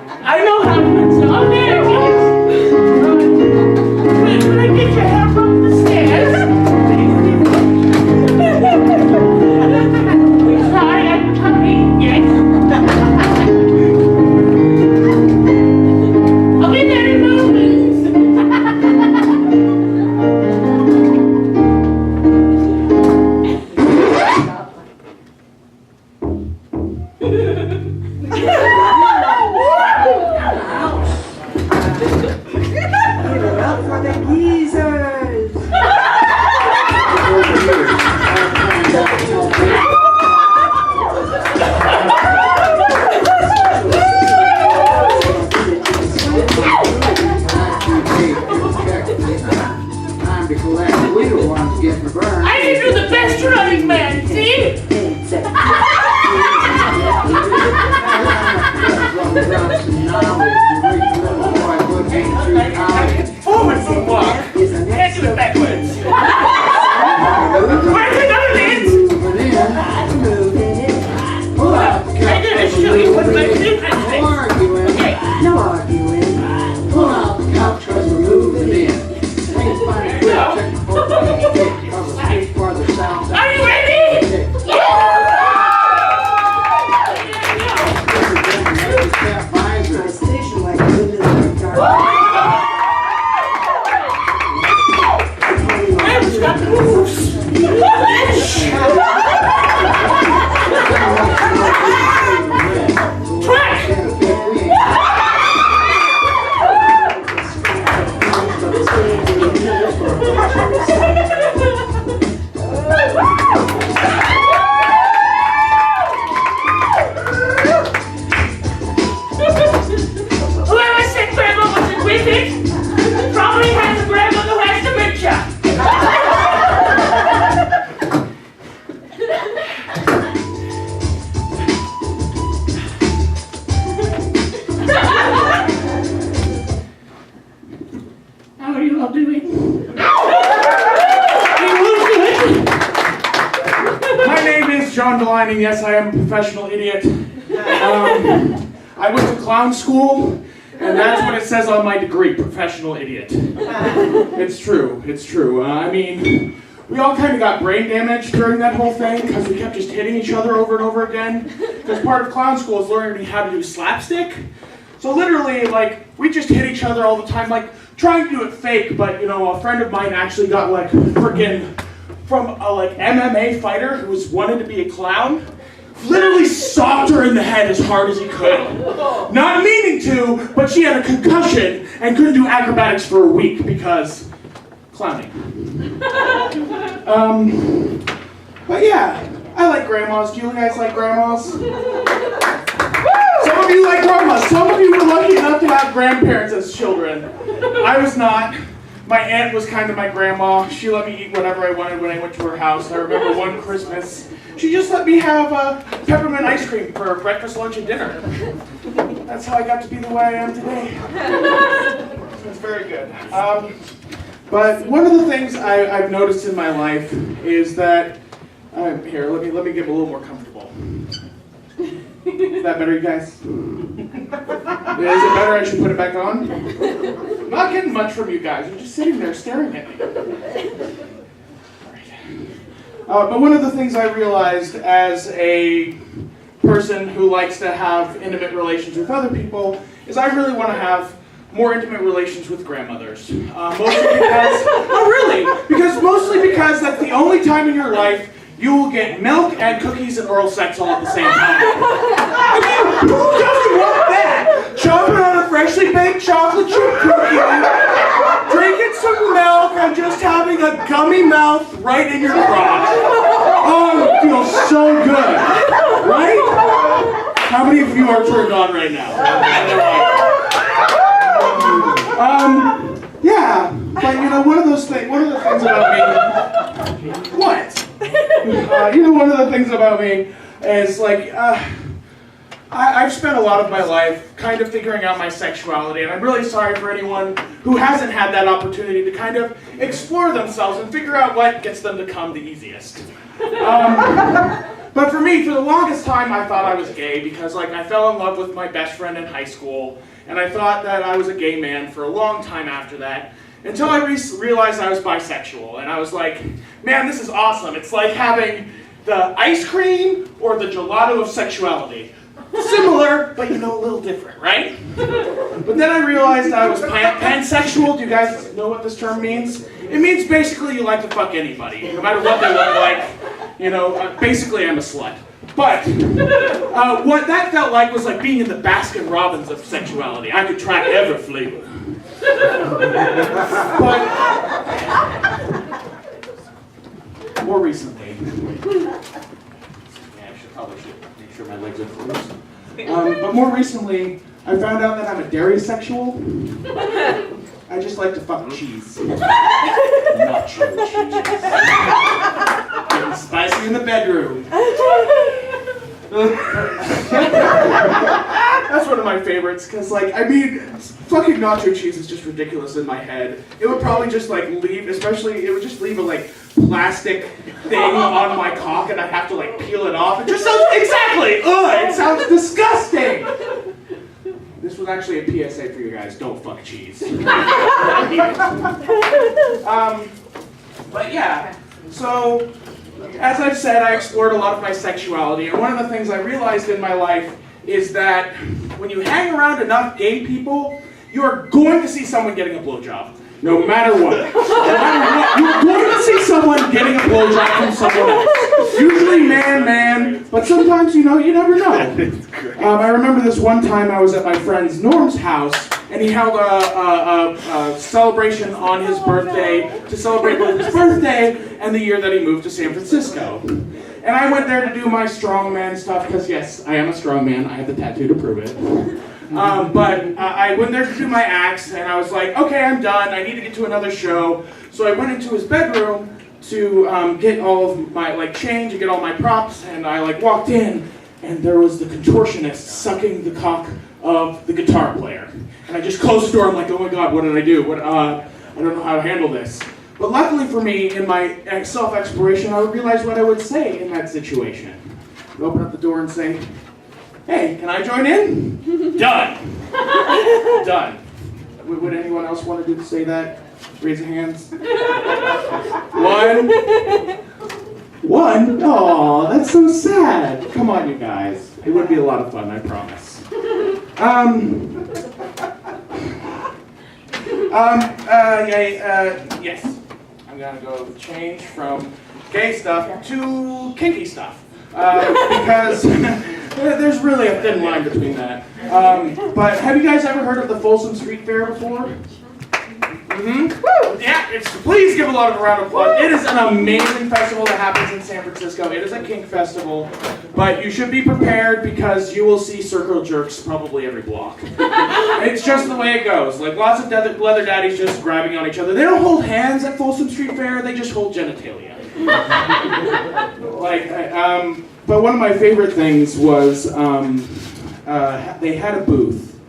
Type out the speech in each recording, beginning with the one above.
I know how to put some. Oh, there it is. Can I get your help up the stairs? Sorry, I'm coming. Yes. I'll be there in a moment. I can do the best running man, see? Forward foot walk. Can't do it backwards. Where's the other legs? I did show you what my difference is. Okay. No arguing. Pull out the couch because we're moving in. Are you ready? I've got the moves. Whoever said grandma wasn't with it probably has a grandma who has dementia. How are you all doing? My name is John Deline, and yes, I am a professional idiot. I went to clown school, and that's what it says on my degree, professional idiot. It's true, it's true. I mean, we all kind of got brain damage during that whole thing because we kept just hitting each other over and over again. Because part of clown school is learning how to do slapstick. So literally, like, we just hit each other all the time, like, trying to do it fake, but, you know, a friend of mine actually got, like, freaking from a, like, MMA fighter who wanted to be a clown, literally socked her in the head as hard as he could. Not meaning to, but she had a concussion and couldn't do acrobatics for a week because clowning. But yeah, I like grandmas. Do you guys like grandmas? Some of you like grandmas. Some of you were lucky enough to have grandparents as children. I was not. My aunt was kind of my grandma. She let me eat whatever I wanted when I went to her house. I remember one Christmas, she just let me have peppermint ice cream for breakfast, lunch, and dinner. That's how I got to be the way I am today. It's very good. But one of the things I've noticed in my life is that, here, let me get a little more comfortable. Is that better, you guys? Is it better? I should put it back on? I'm not getting much from you guys. You're just sitting there staring at me. All right. But one of the things I realized as a person who likes to have intimate relations with other people is I really want to have more intimate relations with grandmothers. Mostly because that's the only time in your life you will get milk and cookies and oral sex all at the same time. I mean, who doesn't want that? Chomping on a freshly baked chocolate chip cookie, drinking some milk, and just having a gummy mouth right in your crotch. Oh, it feels so good, right? How many of you are turned on right now? Yeah, but you know, one of the things about me, what? One of the things about me is like, I've spent a lot of my life kind of figuring out my sexuality, and I'm really sorry for anyone who hasn't had that opportunity to kind of explore themselves and figure out what gets them to come the easiest. But for me, for the longest time, I thought I was gay because like I fell in love with my best friend in high school, and I thought that I was a gay man for a long time after that, until I realized I was bisexual, and I was like, man, this is awesome. It's like having the ice cream or the gelato of sexuality. Similar, but a little different, right? But then I realized I was pansexual. Do you guys know what this term means? It means basically you like to fuck anybody, no matter what they look like. Basically I'm a slut. But what that felt like was like being in the Baskin Robbins of sexuality. I could try every flavor. But more recently, I probably should make sure my legs are closed. But more recently, I found out that I'm a dairy sexual. I just like to fuck cheese. Nacho cheese. Getting spicy in the bedroom. That's one of my favorites, because fucking nacho cheese is just ridiculous in my head. It would probably just leave, it would just leave a plastic thing on my cock and I'd have to peel it off. It just sounds, exactly, it sounds disgusting. This was actually a PSA for you guys, don't fuck cheese. But yeah, so as I've said, I explored a lot of my sexuality, and one of the things I realized in my life is that when you hang around enough gay people, you are going to see someone getting a blowjob. No matter what. No matter what, you're going to see someone getting a blowjob from someone else. Usually man, but sometimes, you never know. I remember this one time I was at my friend's Norm's house, and he held a celebration on his birthday to celebrate both his birthday and the year that he moved to San Francisco. And I went there to do my strongman stuff, because yes, I am a strongman. I have the tattoo to prove it. But I went there to do my acts, and I was like, okay, I'm done. I need to get to another show. So I went into his bedroom to get all of my change and get all my props, and I walked in, and there was the contortionist sucking the cock of the guitar player. And I just closed the door. I'm like, oh my god, what did I do? I don't know how to handle this. But luckily for me, in my self-exploration, I would realize what I would say in that situation. I'd open up the door and say, hey, can I join in? Done. Done. Would anyone else want to say that? Raise your hands. One? Aw, that's so sad. Come on, you guys. It would be a lot of fun, I promise. Yes. I'm gonna go change from gay stuff to kinky stuff. Because there's really a thin line between that. But have you guys ever heard of the Folsom Street Fair before? Mm-hmm. Yeah, please give a lot of round of applause. It is an amazing festival that happens in San Francisco. It is a kink festival, but you should be prepared because you will see circle jerks probably every block. It's just the way it goes. Lots of leather daddies just grabbing on each other. They don't hold hands at Folsom Street Fair. They just hold genitalia. But one of my favorite things was they had a booth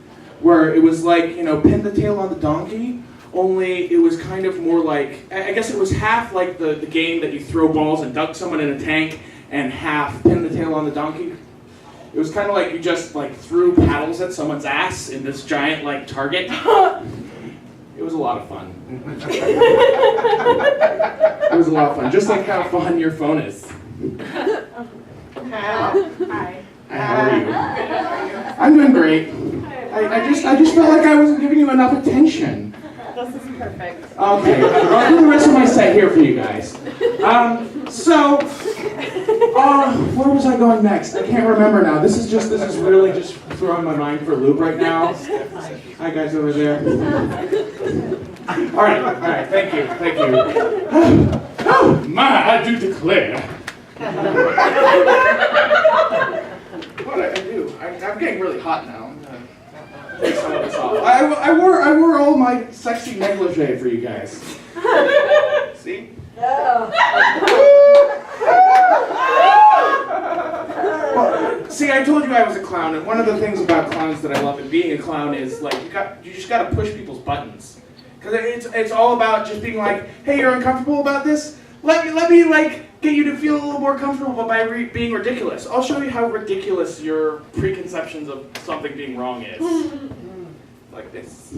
where it was pin the tail on the donkey, only it was kind of more I guess it was half like the game that you throw balls and dunk someone in a tank, and half pin the tail on the donkey. It was kind of like you just threw paddles at someone's ass in this giant target. It was a lot of fun. It was a lot of fun, just like how fun your phone is. Hi. How are you? I'm doing great. I just felt like I wasn't giving you enough attention. This is perfect. Okay, I'll do the rest of my set here for you guys. Where was I going next? I can't remember now. This is really just throwing my mind for a loop right now. Hi guys over there. All right, thank you. Oh my, I do declare. What did I do? I'm getting really hot now. Take some of this off. I wore all my sexy negligee for you guys. See? No. Well, see, I told you I was a clown, and one of the things about clowns that I love in being a clown is you just gotta push people's buttons, because it's all about just being hey, you're uncomfortable about this? Let me get you to feel a little more comfortable by being ridiculous. I'll show you how ridiculous your preconceptions of something being wrong is. Like this.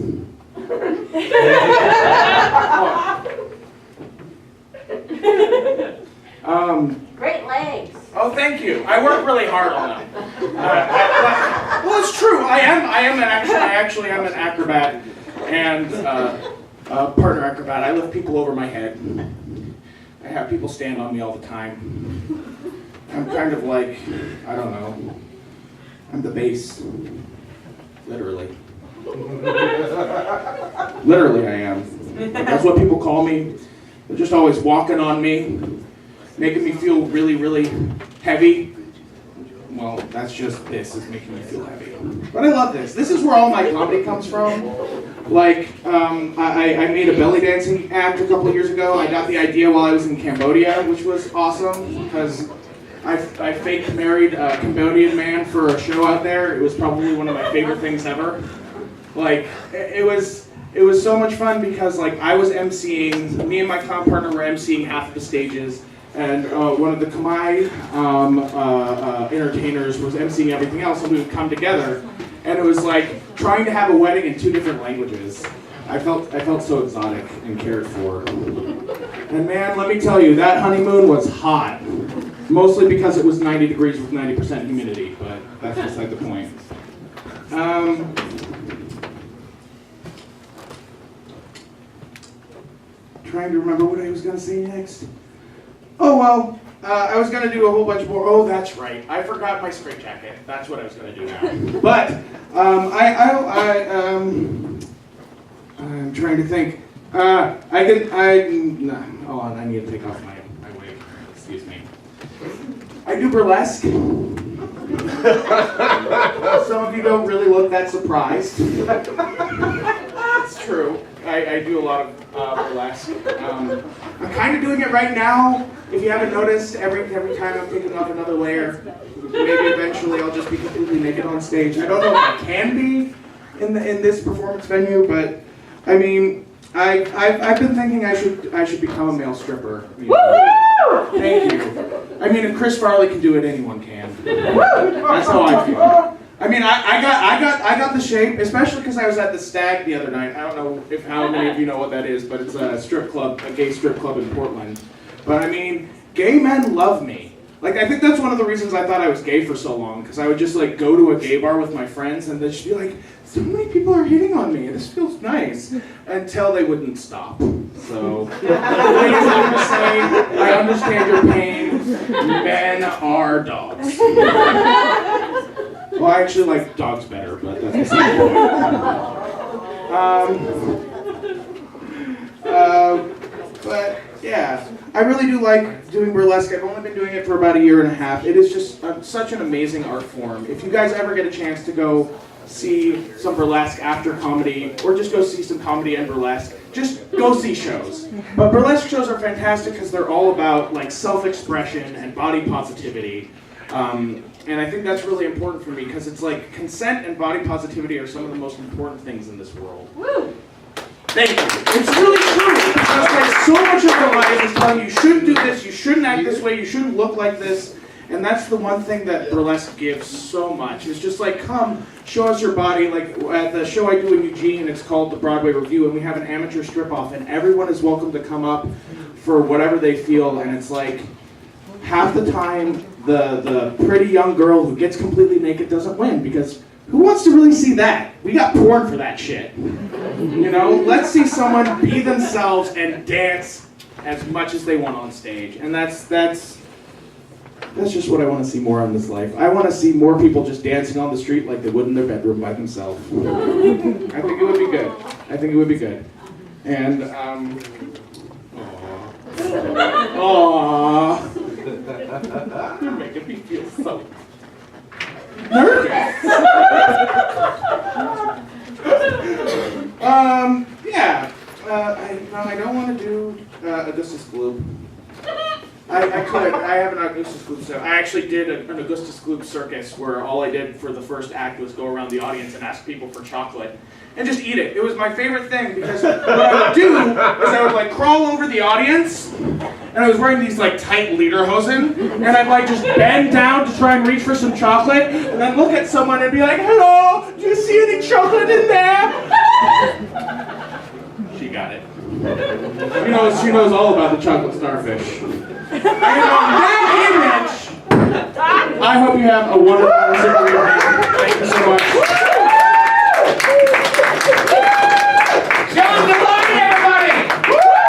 Great legs. Oh, thank you. I work really hard on them. Well, it's true. I actually am an acrobat and a partner acrobat. I lift people over my head. I have people stand on me all the time. I'm kind of like, I don't know. I'm the bass. Literally. Literally, I am. That's what people call me. They're just always walking on me, making me feel really, really heavy. Well, that's just this is making me feel heavy. But I love this. This is where all my comedy comes from. Like, I made a belly dancing act a couple of years ago. I got the idea while I was in Cambodia, which was awesome because I fake married a Cambodian man for a show out there. It was probably one of my favorite things ever. Like, it was so much fun because like I was emceeing, me and my clown partner were emceeing half of the stages, and one of the Khmer entertainers was emceeing everything else, and we would come together, and it was like trying to have a wedding in 2 different languages. I felt so exotic and cared for. And man, let me tell you, that honeymoon was hot. Mostly because it was 90 degrees with 90% humidity, but that's beside the point. Trying to remember what I was going to say next. Oh, well, I was going to do a whole bunch more. Oh, that's right. I forgot my straitjacket. That's what I was going to do now. But I'm trying to think. Hold on, I need to take off my wig. Excuse me. I do burlesque. Some of you don't really look that surprised. It's true. I do a lot of burlesque. I'm kind of doing it right now. If you haven't noticed, every time I'm taking off another layer, maybe eventually I'll just be completely naked on stage. I don't know if I can be in this performance venue, but I mean, I've been thinking I should become a male stripper. Thank you. I mean, if Chris Farley can do it, anyone can. That's how I feel. I mean, I got the shape, especially because I was at the Stag the other night. I don't know how many of you know what that is, but it's a strip club, a gay strip club in Portland. But I mean, gay men love me. Like, I think that's one of the reasons I thought I was gay for so long, because I would just like go to a gay bar with my friends and they'd just be like, so many people are hitting on me, this feels nice, until they wouldn't stop. So, ladies and gentlemen, I understand your pain. Men are dogs. Well, I actually like dogs better, but that's beside the point. But yeah, I really do like doing burlesque. I've only been doing it for about 1.5 years. It is just such an amazing art form. If you guys ever get a chance to go see some burlesque after comedy, or just go see some comedy and burlesque, just go see shows. But burlesque shows are fantastic because they're all about like self-expression and body positivity. And I think that's really important for me because it's like consent and body positivity are some of the most important things in this world. Woo! Thank you. It's really true because like so much of our life is telling you shouldn't do this, you shouldn't act this way, you shouldn't look like this. And that's the one thing that burlesque gives so much. It's just like, come, show us your body. Like at the show I do in Eugene, it's called the Broadway Review, and we have an amateur strip-off, and everyone is welcome to come up for whatever they feel. And it's like, half the time, the pretty young girl who gets completely naked doesn't win, because who wants to really see that? We got porn for that shit. You know, let's see someone be themselves and dance as much as they want on stage. And that's just what I want to see more in this life. I want to see more people just dancing on the street like they would in their bedroom by themselves. I think it would be good. I think it would be good. And, aww. You're making me feel so nervous. Yeah. I don't want to do a Discus Gloop. I could. I have an Augustus Gloop stuff. I actually did an Augustus Gloop circus where all I did for the first act was go around the audience and ask people for chocolate and just eat it. It was my favorite thing because what I would do is I would like crawl over the audience and I was wearing these like tight lederhosen and I'd like just bend down to try and reach for some chocolate and then look at someone and be like, "Hello, do you see any chocolate in there?" She got it. She knows all about the chocolate starfish. And on that image, I hope you have a wonderful evening. Thank you so much.